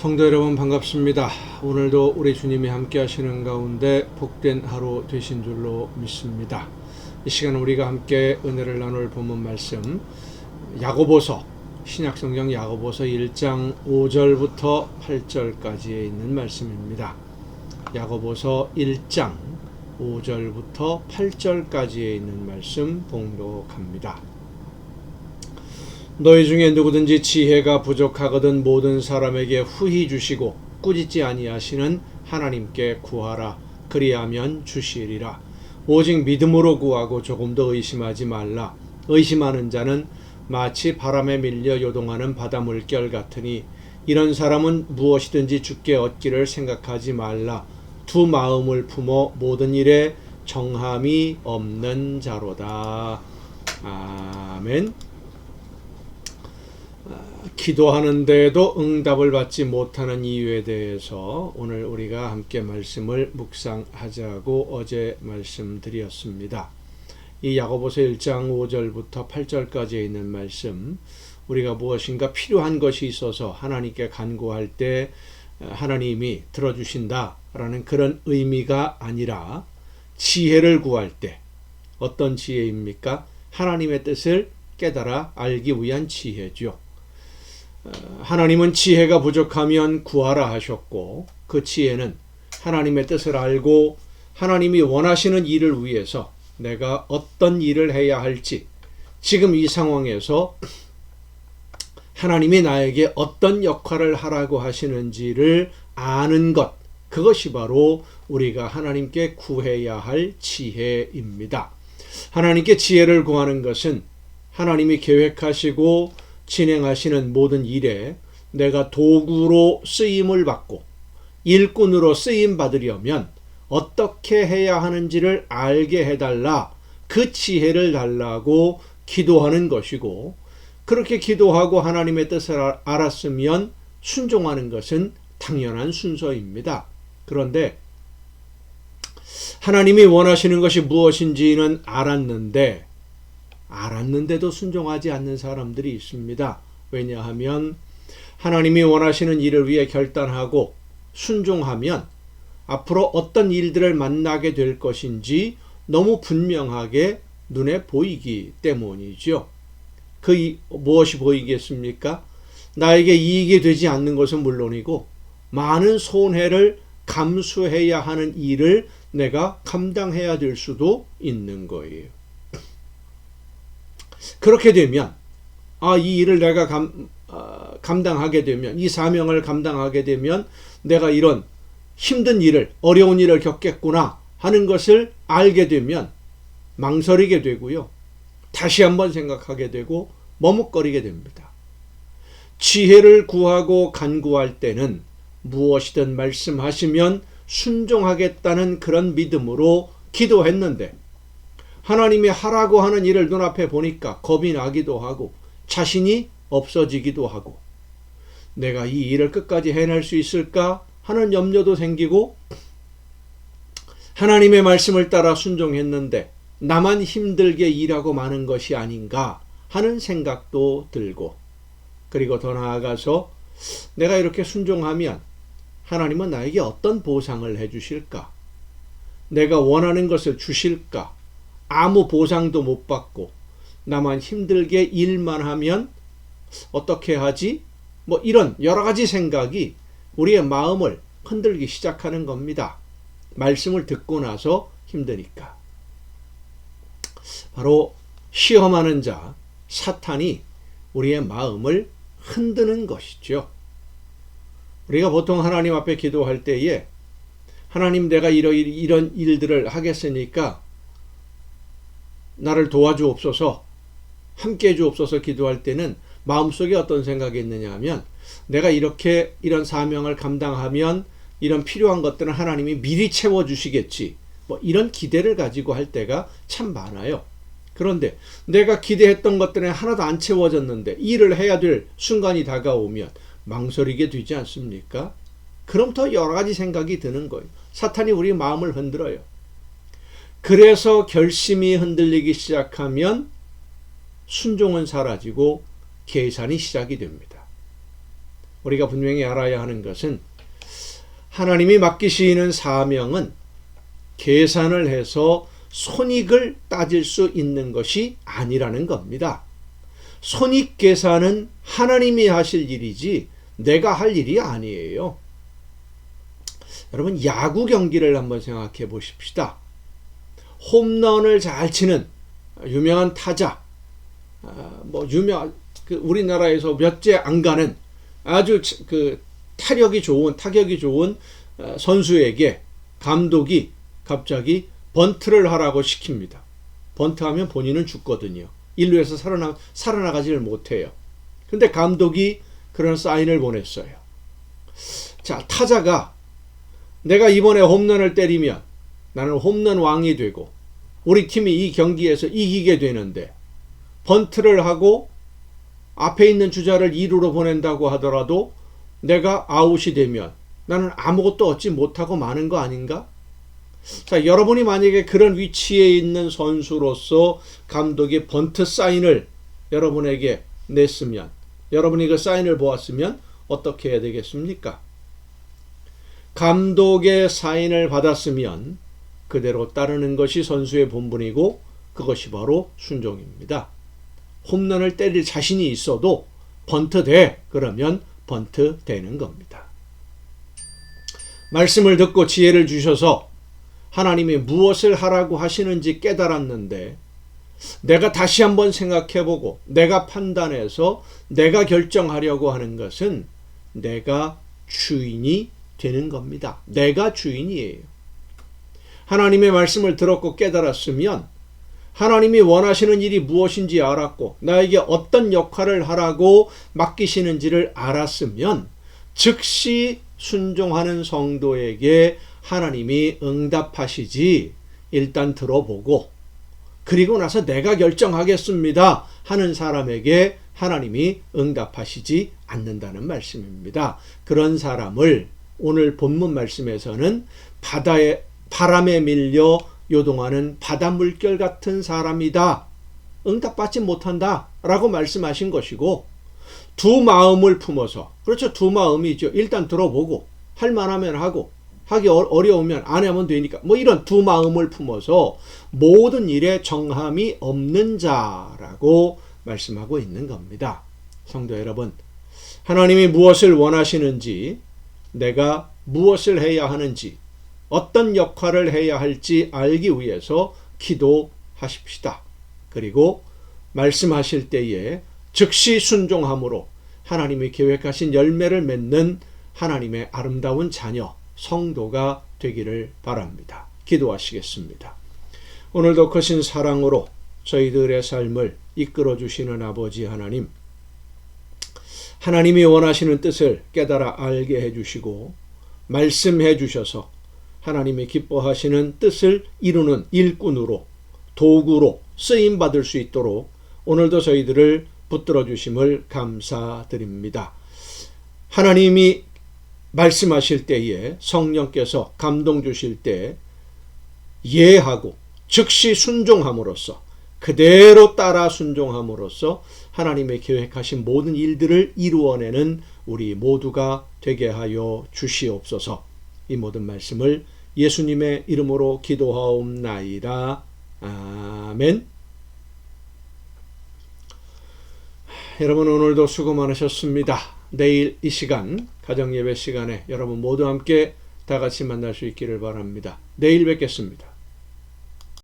성도 여러분 반갑습니다. 오늘도 우리 주님이 함께 하시는 가운데 복된 하루 되신 줄로 믿습니다. 이 시간 우리가 함께 은혜를 나눌 본문 말씀 야고보서 신약성경 야고보서 1장 5절부터 8절까지에 있는 말씀입니다. 야고보서 1장 5절부터 8절까지에 있는 말씀 봉독합니다. 너희 중에 누구든지 지혜가 부족하거든 모든 사람에게 후히 주시고 꾸짖지 아니하시는 하나님께 구하라. 그리하면 주시리라. 오직 믿음으로 구하고 조금도 의심하지 말라. 의심하는 자는 마치 바람에 밀려 요동하는 바다 물결 같으니 이런 사람은 무엇이든지 주께 얻기를 생각하지 말라. 두 마음을 품어 모든 일에 정함이 없는 자로다. 아멘. 기도하는데도 응답을 받지 못하는 이유에 대해서 오늘 우리가 함께 말씀을 묵상하자고 어제 말씀드렸습니다. 이 야고보서 1장 5절부터 8절까지에 있는 말씀, 우리가 무엇인가 필요한 것이 있어서 하나님께 간구할 때 하나님이 들어주신다라는 그런 의미가 아니라 지혜를 구할 때, 어떤 지혜입니까? 하나님의 뜻을 깨달아 알기 위한 지혜죠. 하나님은 지혜가 부족하면 구하라 하셨고, 그 지혜는 하나님의 뜻을 알고 하나님이 원하시는 일을 위해서 내가 어떤 일을 해야 할지, 지금 이 상황에서 하나님이 나에게 어떤 역할을 하라고 하시는지를 아는 것, 그것이 바로 우리가 하나님께 구해야 할 지혜입니다. 하나님께 지혜를 구하는 것은 하나님이 계획하시고 진행하시는 모든 일에 내가 도구로 쓰임을 받고 일꾼으로 쓰임 받으려면 어떻게 해야 하는지를 알게 해달라, 그 지혜를 달라고 기도하는 것이고, 그렇게 기도하고 하나님의 뜻을 알았으면 순종하는 것은 당연한 순서입니다. 그런데 하나님이 원하시는 것이 무엇인지는 알았는데도 순종하지 않는 사람들이 있습니다. 왜냐하면 하나님이 원하시는 일을 위해 결단하고 순종하면 앞으로 어떤 일들을 만나게 될 것인지 너무 분명하게 눈에 보이기 때문이죠. 무엇이 보이겠습니까? 나에게 이익이 되지 않는 것은 물론이고 많은 손해를 감수해야 하는 일을 내가 감당해야 될 수도 있는 거예요. 그렇게 되면 이 일을 내가 감당하게 되면, 이 사명을 감당하게 되면 내가 이런 힘든 일을, 어려운 일을 겪겠구나 하는 것을 알게 되면 망설이게 되고요. 다시 한번 생각하게 되고 머뭇거리게 됩니다. 지혜를 구하고 간구할 때는 무엇이든 말씀하시면 순종하겠다는 그런 믿음으로 기도했는데 하나님이 하라고 하는 일을 눈앞에 보니까 겁이 나기도 하고 자신이 없어지기도 하고 내가 이 일을 끝까지 해낼 수 있을까 하는 염려도 생기고, 하나님의 말씀을 따라 순종했는데 나만 힘들게 일하고 마는 것이 아닌가 하는 생각도 들고, 그리고 더 나아가서 내가 이렇게 순종하면 하나님은 나에게 어떤 보상을 해주실까? 내가 원하는 것을 주실까? 아무 보상도 못 받고 나만 힘들게 일만 하면 어떻게 하지? 이런 여러 가지 생각이 우리의 마음을 흔들기 시작하는 겁니다. 말씀을 듣고 나서 힘드니까. 바로 시험하는 자 사탄이 우리의 마음을 흔드는 것이죠. 우리가 보통 하나님 앞에 기도할 때에 하나님, 내가 이런 일들을 하겠으니까 나를 도와주옵소서, 함께해 주옵소서 기도할 때는 마음속에 어떤 생각이 있느냐 하면, 내가 이런 사명을 감당하면 이런 필요한 것들은 하나님이 미리 채워주시겠지, 이런 기대를 가지고 할 때가 참 많아요. 그런데 내가 기대했던 것들은 하나도 안 채워졌는데 일을 해야 될 순간이 다가오면 망설이게 되지 않습니까? 그럼 더 여러 가지 생각이 드는 거예요. 사탄이 우리 마음을 흔들어요. 그래서 결심이 흔들리기 시작하면 순종은 사라지고 계산이 시작이 됩니다. 우리가 분명히 알아야 하는 것은 하나님이 맡기시는 사명은 계산을 해서 손익을 따질 수 있는 것이 아니라는 겁니다. 손익 계산은 하나님이 하실 일이지 내가 할 일이 아니에요. 여러분, 야구 경기를 한번 생각해 보십시다. 홈런을 잘 치는 유명한 타자, 우리나라에서 몇 째 안 가는 아주 타격이 좋은 선수에게 감독이 갑자기 번트를 하라고 시킵니다. 번트하면 본인은 죽거든요. 1루에서 살아나가지를 못해요. 근데 감독이 그런 사인을 보냈어요. 자, 타자가 내가 이번에 홈런을 때리면 나는 홈런 왕이 되고 우리 팀이 이 경기에서 이기게 되는데, 번트를 하고 앞에 있는 주자를 2루로 보낸다고 하더라도 내가 아웃이 되면 나는 아무것도 얻지 못하고 마는 거 아닌가? 자, 여러분이 만약에 그런 위치에 있는 선수로서 감독이 번트 사인을 여러분에게 냈으면, 여러분이 그 사인을 보았으면 어떻게 해야 되겠습니까? 감독의 사인을 받았으면 그대로 따르는 것이 선수의 본분이고 그것이 바로 순종입니다. 홈런을 때릴 자신이 있어도 번트 돼, 그러면 번트 되는 겁니다. 말씀을 듣고 지혜를 주셔서 하나님이 무엇을 하라고 하시는지 깨달았는데, 내가 다시 한번 생각해보고 내가 판단해서 내가 결정하려고 하는 것은 내가 주인이 되는 겁니다. 내가 주인이에요. 하나님의 말씀을 들었고 깨달았으면, 하나님이 원하시는 일이 무엇인지 알았고 나에게 어떤 역할을 하라고 맡기시는지를 알았으면 즉시 순종하는 성도에게 하나님이 응답하시지, 일단 들어보고 그리고 나서 내가 결정하겠습니다 하는 사람에게 하나님이 응답하시지 않는다는 말씀입니다. 그런 사람을 오늘 본문 말씀에서는 바람에 밀려 요동하는 바다 물결 같은 사람이다, 응답받지 못한다 라고 말씀하신 것이고, 두 마음을 품어서, 그렇죠, 두 마음이죠. 일단 들어보고 할 만하면 하고 하기 어려우면 안 하면 되니까, 이런 두 마음을 품어서 모든 일에 정함이 없는 자라고 말씀하고 있는 겁니다. 성도 여러분, 하나님이 무엇을 원하시는지, 내가 무엇을 해야 하는지, 어떤 역할을 해야 할지 알기 위해서 기도하십시다. 그리고 말씀하실 때에 즉시 순종함으로 하나님이 계획하신 열매를 맺는 하나님의 아름다운 자녀, 성도가 되기를 바랍니다. 기도하시겠습니다. 오늘도 크신 사랑으로 저희들의 삶을 이끌어 주시는 아버지 하나님, 하나님이 원하시는 뜻을 깨달아 알게 해주시고 말씀해 주셔서 하나님이 기뻐하시는 뜻을 이루는 일꾼으로, 도구로 쓰임받을 수 있도록 오늘도 저희들을 붙들어 주심을 감사드립니다. 하나님이 말씀하실 때에 성령께서 감동 주실 때 예하고 즉시 순종함으로써, 그대로 따라 순종함으로써 하나님의 계획하신 모든 일들을 이루어내는 우리 모두가 되게 하여 주시옵소서. 이 모든 말씀을 예수님의 이름으로 기도하옵나이다. 아멘. 여러분, 오늘도 수고 많으셨습니다. 내일 이 시간, 가정예배 시간에 여러분 모두 함께 다 같이 만날 수 있기를 바랍니다. 내일 뵙겠습니다.